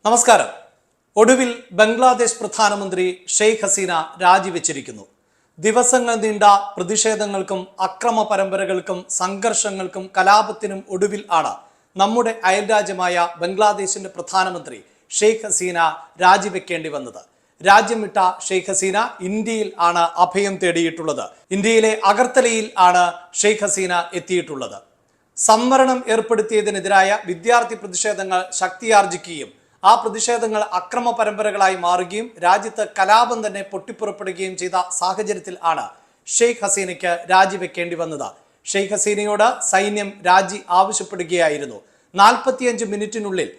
നമസ്കാരം. ഒടുവിൽ ബംഗ്ലാദേശ് പ്രധാനമന്ത്രി ഷെയ്ഖ് ഹസീന രാജിവെച്ചിരിക്കുന്നു. ദിവസങ്ങൾ നീണ്ട പ്രതിഷേധങ്ങൾക്കും അക്രമ പരമ്പരകൾക്കും സംഘർഷങ്ങൾക്കും കലാപത്തിനും ഒടുവിൽ ആണ് നമ്മുടെ അയൽരാജ്യമായ ബംഗ്ലാദേശിന്റെ പ്രധാനമന്ത്രി ഷെയ്ഖ് ഹസീന രാജിവെക്കേണ്ടി വന്നത്. രാജ്യം വിട്ട ഷെയ്ഖ് ഹസീന ഇന്ത്യയിൽ ആണ് അഭയം തേടിയിട്ടുള്ളത്. ഇന്ത്യയിലെ അഗർത്തലയിൽ ആണ് ഷെയ്ഖ് ഹസീന എത്തിയിട്ടുള്ളത്. സംവരണം ഏർപ്പെടുത്തിയതിനെതിരായ വിദ്യാർത്ഥി പ്രതിഷേധങ്ങൾ ശക്തിയാർജിക്കുകയും ആ പ്രതിഷേധങ്ങൾ അക്രമ പരമ്പരകളായി മാറുകയും രാജ്യത്ത് കലാപം തന്നെ പൊട്ടിപ്പുറപ്പെടുകയും ചെയ്ത സാഹചര്യത്തിൽ ആണ് ഷെയ്ഖ് ഹസീനയ്ക്ക് രാജിവെക്കേണ്ടി വന്നത്. ഷെയ്ഖ് ഹസീനയോട് സൈന്യം രാജി ആവശ്യപ്പെടുകയായിരുന്നു. 45 മിനിറ്റിനുള്ളിൽ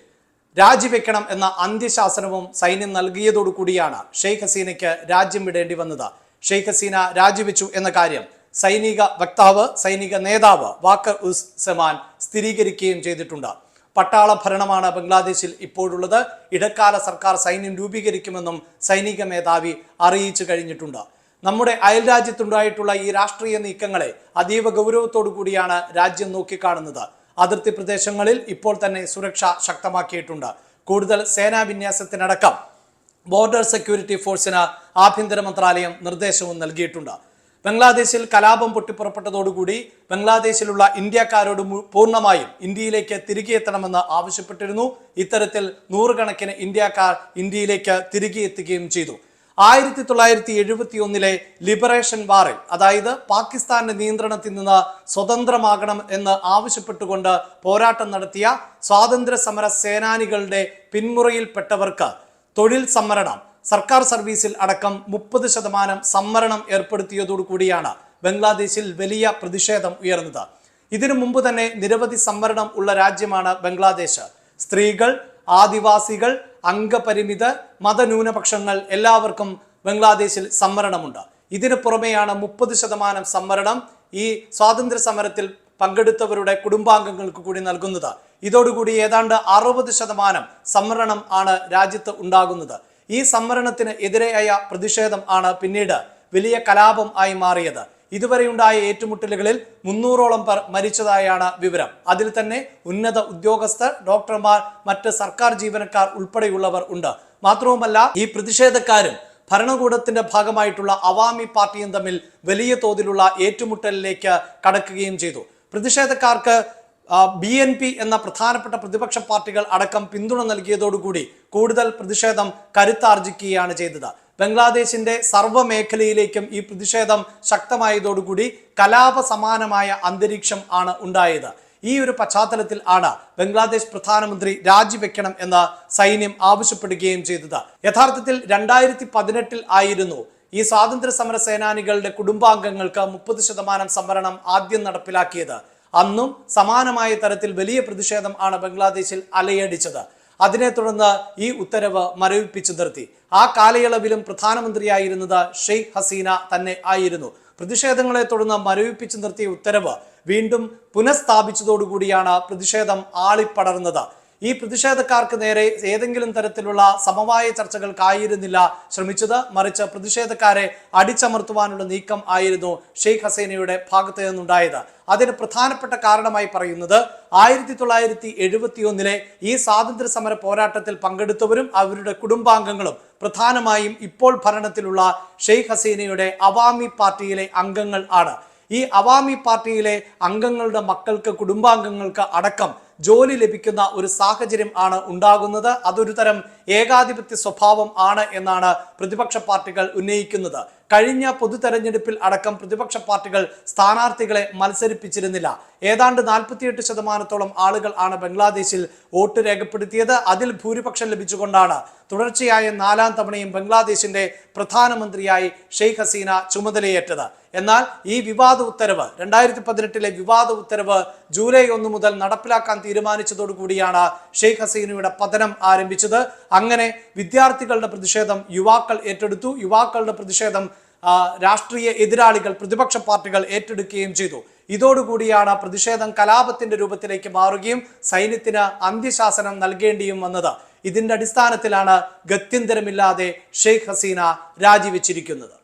രാജിവെക്കണം എന്ന അന്ത്യശാസനവും സൈന്യം നൽകിയതോടുകൂടിയാണ് ഷെയ്ഖ് ഹസീനയ്ക്ക് രാജ്യം വിടേണ്ടി വന്നത്. ഷെയ്ഖ് ഹസീന രാജിവെച്ചു എന്ന കാര്യം സൈനിക വക്താവ്, സൈനിക നേതാവ് വാക്കർ ഉസ് സമാൻ സ്ഥിരീകരിക്കുകയും ചെയ്തിട്ടുണ്ട്. പട്ടാള ഭരണമാണ് ബംഗ്ലാദേശിൽ ഇപ്പോഴുള്ളത്. ഇടക്കാല സർക്കാർ സൈന്യം രൂപീകരിക്കുമെന്നും സൈനിക മേധാവി അറിയിച്ചു കഴിഞ്ഞിട്ടുണ്ട്. നമ്മുടെ അയൽ രാജ്യത്തുണ്ടായിട്ടുള്ള ഈ രാഷ്ട്രീയ നീക്കങ്ങളെ അതീവ ഗൗരവത്തോടു കൂടിയാണ് രാജ്യം നോക്കിക്കാണുന്നത്. അതിർത്തി പ്രദേശങ്ങളിൽ ഇപ്പോൾ തന്നെ സുരക്ഷ ശക്തമാക്കിയിട്ടുണ്ട്. കൂടുതൽ സേനാ വിന്യാസത്തിനടക്കം ബോർഡർ സെക്യൂരിറ്റി ഫോഴ്സിന് ആഭ്യന്തര മന്ത്രാലയം നിർദ്ദേശവും നൽകിയിട്ടുണ്ട്. ബംഗ്ലാദേശിൽ കലാപം പൊട്ടിപ്പുറപ്പെട്ടതോടുകൂടി ബംഗ്ലാദേശിലുള്ള ഇന്ത്യക്കാരോട് പൂർണ്ണമായും ഇന്ത്യയിലേക്ക് തിരികെ എത്തണമെന്ന് ആവശ്യപ്പെട്ടിരുന്നു. ഇത്തരത്തിൽ നൂറുകണക്കിന് ഇന്ത്യക്കാർ ഇന്ത്യയിലേക്ക് തിരികെ എത്തുകയും ചെയ്തു. 1971 ലിബറേഷൻ വാറിൽ, അതായത് പാകിസ്ഥാന്റെ നിയന്ത്രണത്തിൽ നിന്ന് സ്വതന്ത്രമാകണം എന്ന് ആവശ്യപ്പെട്ടുകൊണ്ട് പോരാട്ടം നടത്തിയ സ്വാതന്ത്ര്യ സമര സേനാനികളുടെ പിന്മുറയിൽപ്പെട്ടവർക്ക് തൊഴിൽ സംവരണം, സർക്കാർ സർവീസിൽ അടക്കം 30% സംവരണം ഏർപ്പെടുത്തിയതോടുകൂടിയാണ് ബംഗ്ലാദേശിൽ വലിയ പ്രതിഷേധം ഉയർന്നത്. ഇതിനു മുമ്പ് തന്നെ നിരവധി സംവരണം ഉള്ള രാജ്യമാണ് ബംഗ്ലാദേശ്. സ്ത്രീകൾ, ആദിവാസികൾ, അംഗപരിമിതർ, മതന്യൂനപക്ഷങ്ങൾ എല്ലാവർക്കും ബംഗ്ലാദേശിൽ സംവരണമുണ്ട്. ഇതിനു പുറമെയാണ് 30% സംവരണം ഈ സ്വാതന്ത്ര്യ സമരത്തിൽ പങ്കെടുത്തവരുടെ കുടുംബാംഗങ്ങൾക്ക് കൂടി നൽകുന്നത്. ഇതോടുകൂടി ഏതാണ്ട് 60% സംവരണം ആണ് രാജ്യത്ത് ഉണ്ടാകുന്നത്. ഈ സംവരണത്തിന് എതിരെയായ പ്രതിഷേധം ആണ് പിന്നീട് വലിയ കലാപം ആയി മാറിയത്. ഇതുവരെയുണ്ടായ ഏറ്റുമുട്ടലുകളിൽ 300ഓളം പേർ മരിച്ചതായാണ് വിവരം. അതിൽ തന്നെ ഉന്നത ഉദ്യോഗസ്ഥർ, ഡോക്ടർമാർ, മറ്റ് സർക്കാർ ജീവനക്കാർ ഉൾപ്പെടെയുള്ളവർ ഉണ്ട്. മാത്രവുമല്ല, ഈ പ്രതിഷേധക്കാരും ഭരണകൂടത്തിന്റെ ഭാഗമായിട്ടുള്ള അവാമി പാർട്ടിയും തമ്മിൽ വലിയ തോതിലുള്ള ഏറ്റുമുട്ടലിലേക്ക് കടക്കുകയും ചെയ്തു. പ്രതിഷേധക്കാർക്ക് BNP എന്ന പ്രധാനപ്പെട്ട പ്രതിപക്ഷ പാർട്ടികൾ അടക്കം പിന്തുണ നൽകിയതോടുകൂടി കൂടുതൽ പ്രതിഷേധം കരുത്താർജിക്കുകയാണ് ചെയ്തത്. ബംഗ്ലാദേശിന്റെ സർവ്വ മേഖലയിലേക്കും ഈ പ്രതിഷേധം ശക്തമായതോടുകൂടി കലാപ സമാനമായ അന്തരീക്ഷം ആണ് ഉണ്ടായത്. ഈ ഒരു പശ്ചാത്തലത്തിൽ ആണ് ബംഗ്ലാദേശ് പ്രധാനമന്ത്രി രാജിവെക്കണം എന്ന് സൈന്യം ആവശ്യപ്പെടുകയും ചെയ്തത്. യഥാർത്ഥത്തിൽ 2018 ആയിരുന്നു ഈ സ്വാതന്ത്ര്യ സമര സേനാനികളുടെ കുടുംബാംഗങ്ങൾക്ക് 30% സംവരണം ആദ്യം നടപ്പിലാക്കിയത്. അന്നും സമാനമായ തരത്തിൽ വലിയ പ്രതിഷേധം ആണ് ബംഗ്ലാദേശിൽ അലയടിച്ചത്. അതിനെ തുടർന്ന് ഈ ഉത്തരവ് മരവിപ്പിച്ചു നിർത്തി. ആ കാലയളവിലും പ്രധാനമന്ത്രിയായിരുന്നത് ഷെയ്ഖ് ഹസീന തന്നെ ആയിരുന്നു. പ്രതിഷേധങ്ങളെ തുടർന്ന് മരവിപ്പിച്ചു നിർത്തിയ ഉത്തരവ് വീണ്ടും പുനഃസ്ഥാപിച്ചതോടുകൂടിയാണ് പ്രതിഷേധം ആളിപ്പടർന്നത്. ഈ പ്രതിഷേധക്കാർക്ക് നേരെ ഏതെങ്കിലും തരത്തിലുള്ള സമവായ ചർച്ചകൾക്കായിരുന്നില്ല ശ്രമിച്ചത്. മറിച്ച് പ്രതിഷേധക്കാരെ അടിച്ചമർത്തുവാനുള്ള നീക്കം ആയിരുന്നു ഷെയ്ഖ് ഹസീനയുടെ ഭാഗത്ത് നിന്നുണ്ടായത്. അതിന് പ്രധാനപ്പെട്ട കാരണമായി പറയുന്നത് 1971 ഈ സ്വാതന്ത്ര്യ സമര പോരാട്ടത്തിൽ പങ്കെടുത്തവരും അവരുടെ കുടുംബാംഗങ്ങളും പ്രധാനമായും ഇപ്പോൾ ഭരണത്തിലുള്ള ഷെയ്ഖ് ഹസീനയുടെ അവാമി പാർട്ടിയിലെ അംഗങ്ങൾ ആണ്. ഈ അവാമി പാർട്ടിയിലെ അംഗങ്ങളുടെ മക്കൾക്ക്, കുടുംബാംഗങ്ങൾക്ക് അടക്കം ജോലി ലഭിക്കുന്ന ഒരു സാഹചര്യം ആണ് ഉണ്ടാകുന്നത്. അതൊരു തരം ഏകാധിപത്യ സ്വഭാവം ആണ് എന്നാണ് പ്രതിപക്ഷ പാർട്ടികൾ ഉന്നയിക്കുന്നത്. കഴിഞ്ഞ പൊതു തെരഞ്ഞെടുപ്പിൽ അടക്കം പ്രതിപക്ഷ പാർട്ടികൾ സ്ഥാനാർത്ഥികളെ മത്സരിപ്പിച്ചിരുന്നില്ല. ഏതാണ്ട് 48% ആളുകൾ ആണ് ബംഗ്ലാദേശിൽ വോട്ട് രേഖപ്പെടുത്തിയത്. അതിൽ ഭൂരിപക്ഷം ലഭിച്ചുകൊണ്ടാണ് തുടർച്ചയായ 4ാം തവണയും ബംഗ്ലാദേശിന്റെ പ്രധാനമന്ത്രിയായി ഷെയ്ഖ് ഹസീന ചുമതലയേറ്റത്. എന്നാൽ ഈ വിവാദ ഉത്തരവ്, 2018 വിവാദ ഉത്തരവ് ജൂലൈ 1 മുതൽ നടപ്പിലാക്കാൻ തീരുമാനിച്ചതോടുകൂടിയാണ് ഷെയ്ഖ് ഹസീനയുടെ പതനം ആരംഭിച്ചത്. അങ്ങനെ വിദ്യാർത്ഥികളുടെ പ്രതിഷേധം യുവാക്കൾ ഏറ്റെടുത്തു. യുവാക്കളുടെ പ്രതിഷേധം രാഷ്ട്രീയ എതിരാളികൾ, പ്രതിപക്ഷ പാർട്ടികൾ ഏറ്റെടുക്കുകയും ചെയ്തു. ഇതോടുകൂടിയാണ് പ്രതിഷേധം കലാപത്തിന്റെ രൂപത്തിലേക്ക് മാറുകയും സൈന്യത്തിന് അന്ത്യശാസനം നൽകേണ്ടിയും വന്നത്. ഇതിന്റെ അടിസ്ഥാനത്തിലാണ് ഗത്യന്തരമില്ലാതെ ഷെയ്ഖ് ഹസീന രാജിവെച്ചിരിക്കുന്നത്.